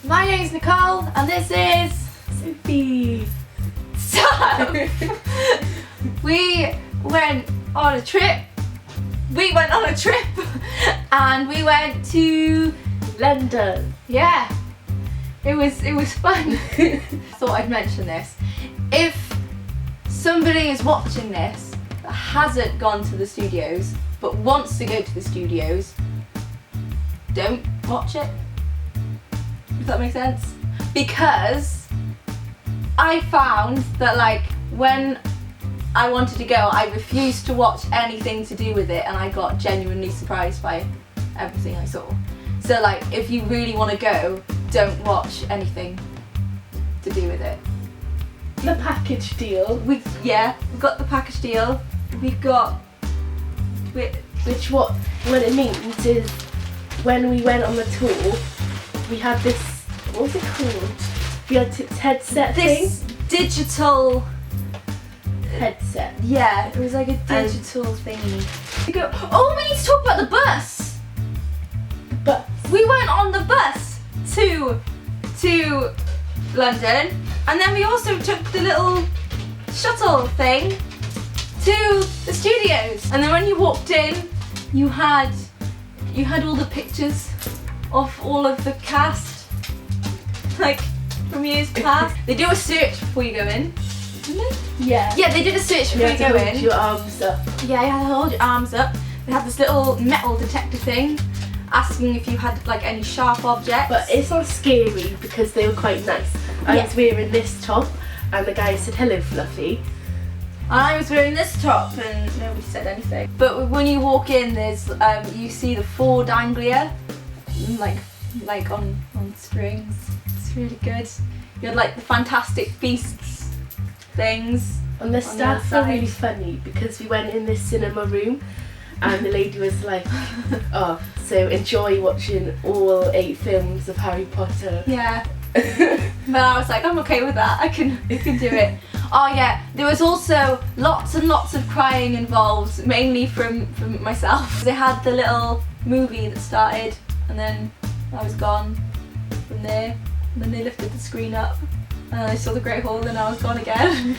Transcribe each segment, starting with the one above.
My name's Nicole and this is Sophie. So we went on a trip. And we went to London. Yeah. It was fun. Thought I'd mention this. If somebody is watching this that hasn't gone to the studios but wants to go to the studios, don't watch it. Does that make sense? Because I found that like when I wanted to go, I refused to watch anything to do with it, and I got genuinely surprised by everything I saw. So like if you really want to go, don't watch anything to do with it. The package deal. We've got the package deal. We've got Which what it means is when we went on the tour, we had this, what was it called? We had this headset this thing. digital Headset. Yeah, it was like a digital thingy. We go, oh, we need to talk about the bus. But We went on the bus to London, and then we also took the little shuttle thing to the studios. And then when you walked in, you had all the pictures of all of the cast, like from years past. They do a search before you go in, didn't they? yeah. Yeah, they did a search before you have go to hold in. your arms up. Yeah, you had to hold your arms up. They had this little metal detector thing, asking if you had like any sharp objects. But it's not scary because they were quite nice. I was wearing this top and the guy said, "Hello, Fluffy." I was wearing this top and nobody said anything. But when you walk in, there's you see the Ford Anglia, like on strings. It's really good. You had like the Fantastic Beasts things. And the on staff the were outside. really funny because we went in this cinema room and the lady was like, "Oh, so enjoy watching all 8 films of Harry Potter." Yeah. But I was like, I'm okay with that. I can do it. Oh yeah, there was also lots and lots of crying involved, mainly from myself. They had the little movie that started, and then I was gone from there. And then they lifted the screen up, and I saw the Great Hall, and I was gone again.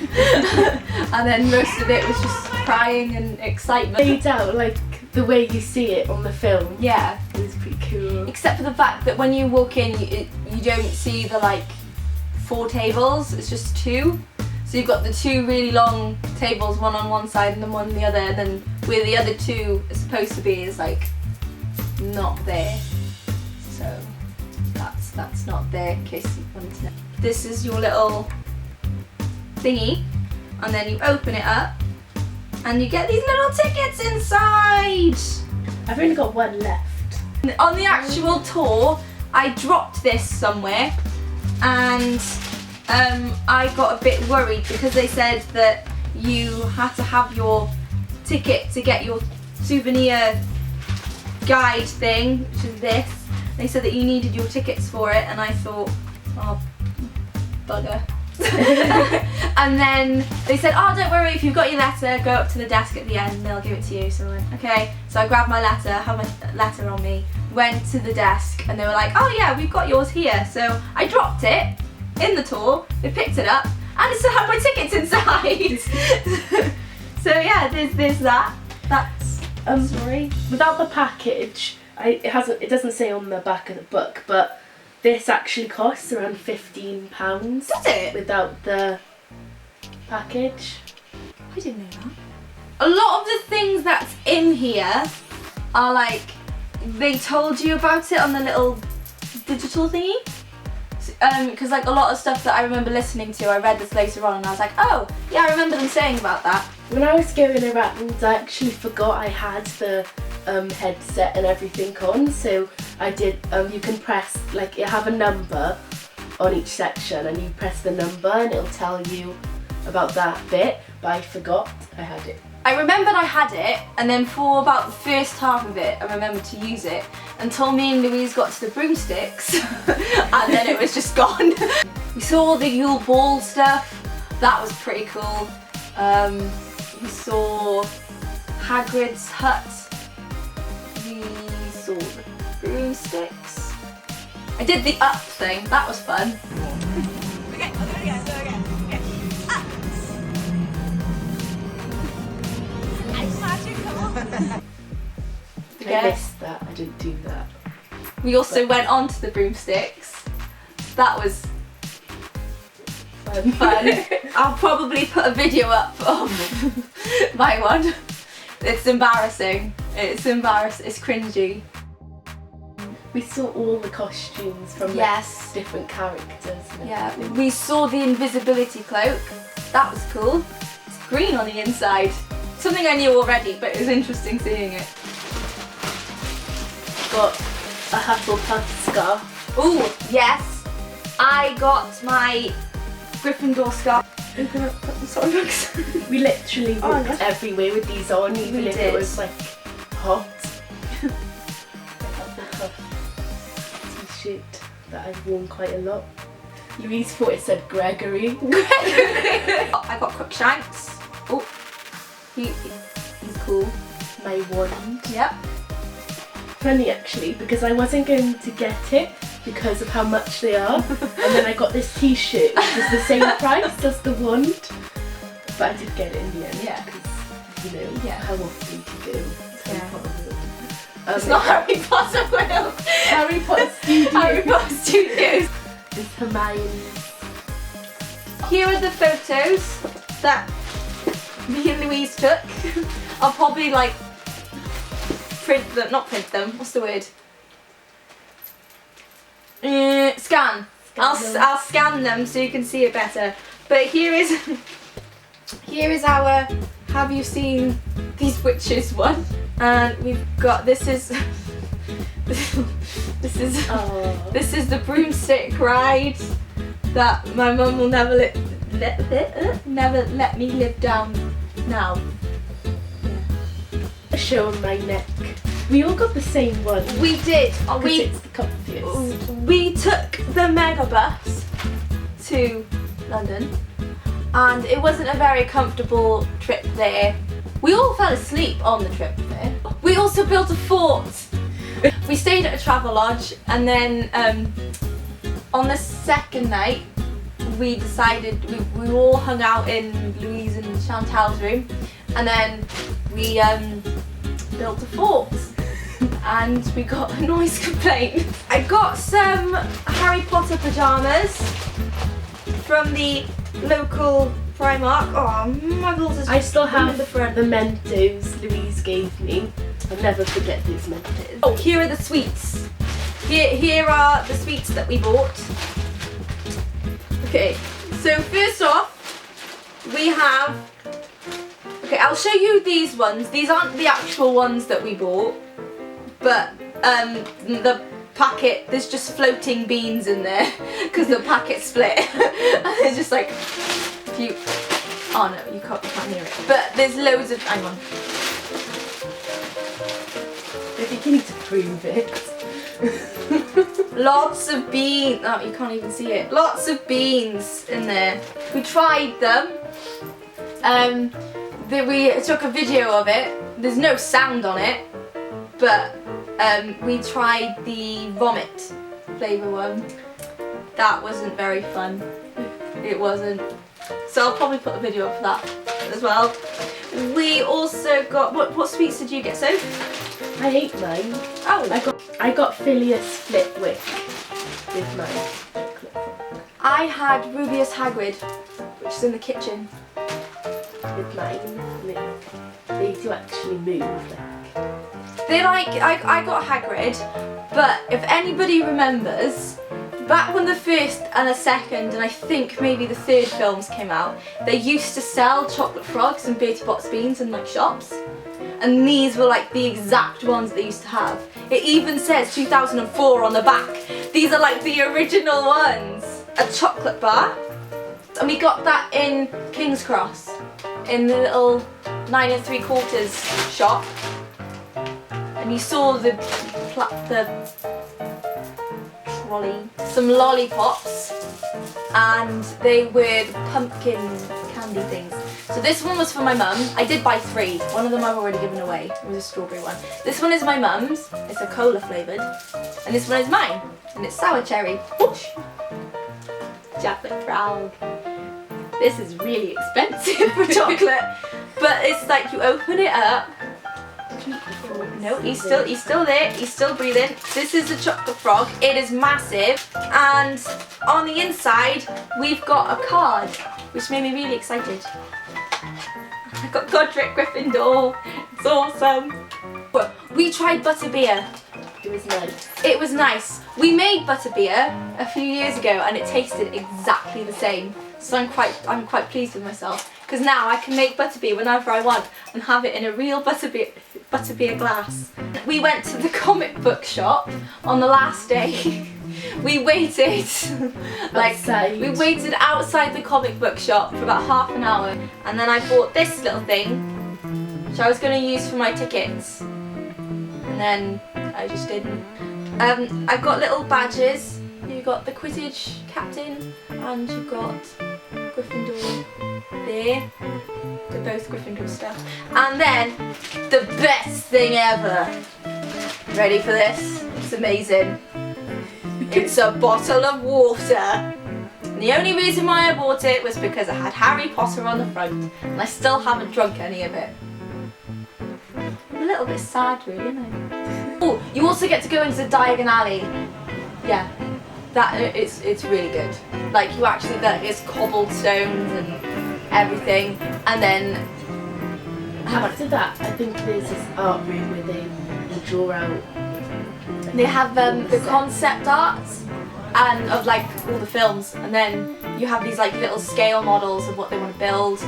And then most of it was just crying and excitement. Laid out like the way you see it on the film. Yeah. It was pretty cool. Except for the fact that when you walk in, you don't see the like 4 tables. It's just 2. So you've got the 2 really long tables, one on one side and then one on the other, and then where the other 2 are supposed to be is like not there. So that's not there in case you wanted to know. This is your little thingy, and then you open it up and you get these little tickets inside. I've only got one left. On the actual tour, I dropped this somewhere, and I got a bit worried because they said that you had to have your ticket to get your souvenir guide thing, which is this. They said that you needed your tickets for it, and I thought, oh, bugger. And then they said, oh, don't worry, if you've got your letter, go up to the desk at the end and they'll give it to you. So I went, okay. So I grabbed my letter, had my letter on me, went to the desk, and they were like, oh yeah, we've got yours here. So I dropped it in the tour, they picked it up, and it still had my tickets inside. So yeah, there's that. That's story. Without the package, it doesn't say on the back of the book, but this actually costs around £15. Does it? Without the package. I didn't know that. A lot of the things that's in here are like, they told you about it on the little digital thingy. Because like a lot of stuff that I remember listening to, I read this later on and I was like, oh, yeah, I remember them saying about that. When I was going around, I actually forgot I had the headset and everything on, so I did, you can press, like, it have a number on each section and you press the number and it'll tell you about that bit, but I forgot I had it. I remembered I had it, and then for about the first half of it, I remembered to use it until me and Louise got to the broomsticks, and then it was just gone. We saw the Yule Ball stuff, that was pretty cool. We saw Hagrid's hut, we saw the broomsticks, I did the up thing, that was fun. Okay, I'll do it again, Okay. Up. Ice magical. I missed that. I didn't do that. We also went on to the broomsticks. That was fun. I'll probably put a video up of my one. It's embarrassing. It's embarrassing. It's cringy. We saw all the costumes from Yes. different characters. And Yeah, everything. we saw the invisibility cloak. That was cool. It's green on the inside. Something I knew already, but it was interesting seeing it. Got a Hufflepuff scarf. Ooh, yes. I got my Gryffindor scarf. We literally Oh, walked yeah. everywhere with these on, even We if did. it was like hot. Hufflepuff t-shirt that I've worn quite a lot. Louise thought it said Gregory. I got Crookshanks. Oh, he's cool. My wand. Yep. Funny actually, because I wasn't going to get it because of how much they are, and then I got this t-shirt which is the same price as the wand, but I did get it in the end. Yeah. Because, you know, Yeah. how often to go. Yeah. It's not Harry Potter world. Harry Potter Studios. Harry Potter Studios. It's Hermione. Here are the photos that me and Louise took. I'll probably like not print them. What's the word? Scan. I'll scan them so you can see it better. But here is our Have You Seen These Witches one, and we've got this is Oh. this is the broomstick ride that my mum will never let me live down now. Show on my neck. We all got the same one. We did. Because it's the comfiest. We took the mega bus to London, and it wasn't a very comfortable trip there. We all fell asleep on the trip there. We also built a fort. We stayed at a travel lodge, and then on the second night we decided we all hung out in Louise and Chantal's room, and then we built a fort. And we got a noise complaint. I got some Harry Potter pyjamas from the local Primark. Oh, Muggles is I still in have the front. the Mentos Louise gave me. I'll never forget these Mentos. Oh, here are the sweets. Here are the sweets that we bought. Okay, so first off, we have. Okay, I'll show you these ones. These aren't the actual ones that we bought, but the packet, there's just floating beans in there because the packet split. And there's just like a few. Oh no, you can't hear it. But there's loads of. Hang on. I think you need to prove it. Lots of beans. Oh, you can't even see it. Lots of beans in there. We tried them. We took a video of it. There's no sound on it, but we tried the vomit flavour one. That wasn't very fun. It wasn't. So I'll probably put a video up for that as well. We also got what sweets did you get, Soph? I ate mine. Oh, I got Phileas Flitwick with mine. I had Rubius Hagrid, which is in the kitchen. With mine. They do actually move. They like, I got Hagrid, but if anybody remembers, back when the first and the second and I think maybe the third films came out, they used to sell chocolate frogs and Bertie Bott's beans in like shops. And these were like the exact ones they used to have. It even says 2004 on the back. These are like the original ones. A chocolate bar. And we got that in King's Cross, in the little 9 3/4 shop. And you saw the trolley, some lollipops, and they were pumpkin candy things. So this one was for my mum. I did buy 3. One of them I've already given away. It was a strawberry one. This one is my mum's. It's a cola flavoured. And this one is mine, and it's sour cherry. Whoosh. Chocolate frog. This is really expensive for chocolate, but it's like you open it up. No, he's still there. He's still breathing. This is the chocolate frog. It is massive, and on the inside we've got a card, which made me really excited. I got Godric Gryffindor. It's awesome. We tried butterbeer. It was nice. It was nice. We made butterbeer a few years ago, and it tasted exactly the same. So I'm quite pleased with myself, because now I can make butterbeer whenever I want and have it in a real butterbeer glass. We went to the comic book shop on the last day. We waited we waited outside the comic book shop for about half an hour, and then I bought this little thing which I was going to use for my tickets, and then I just didn't. I've got little badges. You got the Quidditch captain, and you've got Gryffindor there. They're both Gryffindor stuff. And then the best thing ever. Ready for this? It's amazing. It's a bottle of water. And the only reason why I bought it was because it had Harry Potter on the front, and I still haven't drunk any of it. I'm a little bit sad, really, isn't I? Oh, you also get to go into the Diagon Alley. Yeah. It's really good. Like, you actually, it's cobblestones and everything, and then after that, I think there's this art room where they draw out. They have the concept arts and of like all the films, and then you have these like little scale models of what they want to build.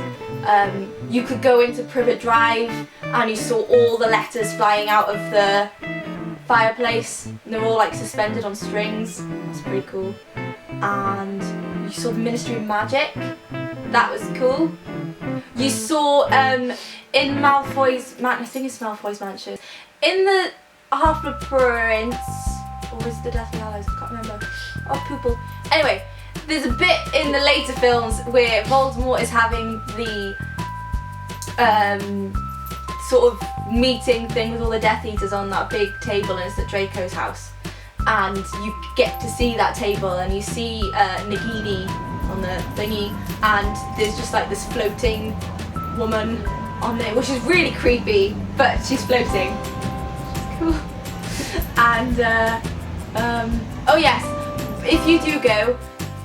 You could go into Privet Drive, and you saw all the letters flying out of the fireplace, and they're all like suspended on strings. That's pretty cool. And you saw the Ministry of Magic. That was cool. You saw in Malfoy's I think it's Malfoy's mansion, in the Half-Blood Prince, or was it the Deathly Hallows? I can't remember. Oh, poople. Anyway, there's a bit in the later films where Voldemort is having the sort of meeting thing with all the Death Eaters on that big table, and it's at Draco's house. And you get to see that table, and you see Nagini on the thingy, and there's just like this floating woman on there, which is really creepy, but she's floating. Cool. And oh yes, if you do go,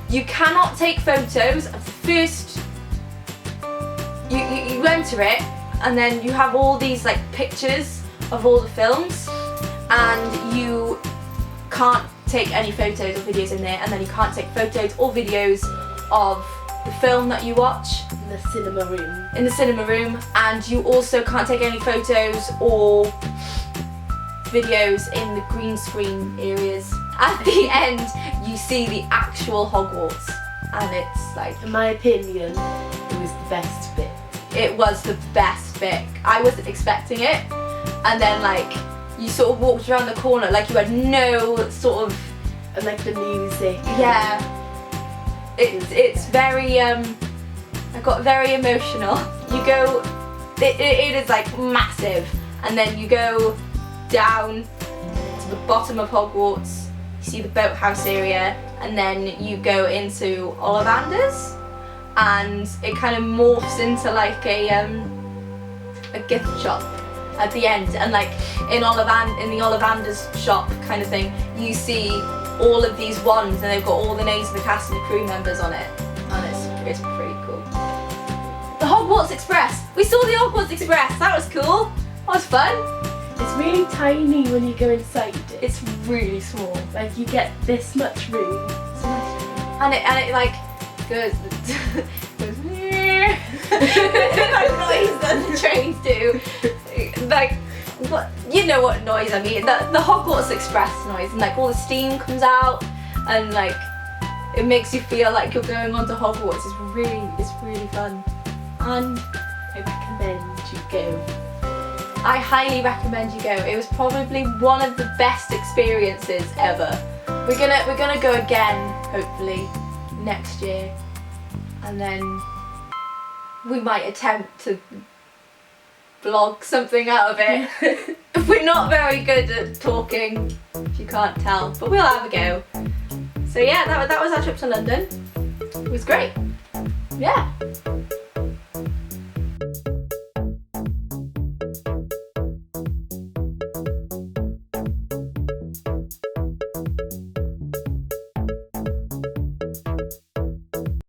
you cannot take photos of the first. You enter it, and then you have all these like pictures of all the films, and you can't take any photos or videos in there, and then you can't take photos or videos of the film that you watch In the cinema room. And you also can't take any photos or videos in the green screen areas. At the end, you see the actual Hogwarts, and it's like, in my opinion, it was the best bit. It was the best bit. I wasn't expecting it, and then like you sort of walked around the corner like you had no sort of, and like the music. Yeah. It's very I got very emotional. You go, it is like massive, and then you go down to the bottom of Hogwarts. You see the boathouse area, and then you go into Ollivanders, and it kind of morphs into like a gift shop at the end. And like in the Ollivanders shop kind of thing, you see all of these wands, and they've got all the names of the cast and the crew members on it, and it's pretty cool. The Hogwarts Express. We saw the Hogwarts Express. That was cool. That was fun. It's really tiny when you go inside it. It's really small. Like you get this much room. And it like goes like noise that the trains do. Like, what, you know what noise I mean? The Hogwarts Express noise, and like all the steam comes out, and like it makes you feel like you're going on to Hogwarts. It's really fun, and I recommend you go. I highly recommend you go. It was probably one of the best experiences ever. We're gonna go again, hopefully, next year, and then we might attempt to vlog something out of it. We're not very good at talking, if you can't tell, but we'll have a go. So yeah, that was our trip to London. It was great. Yeah.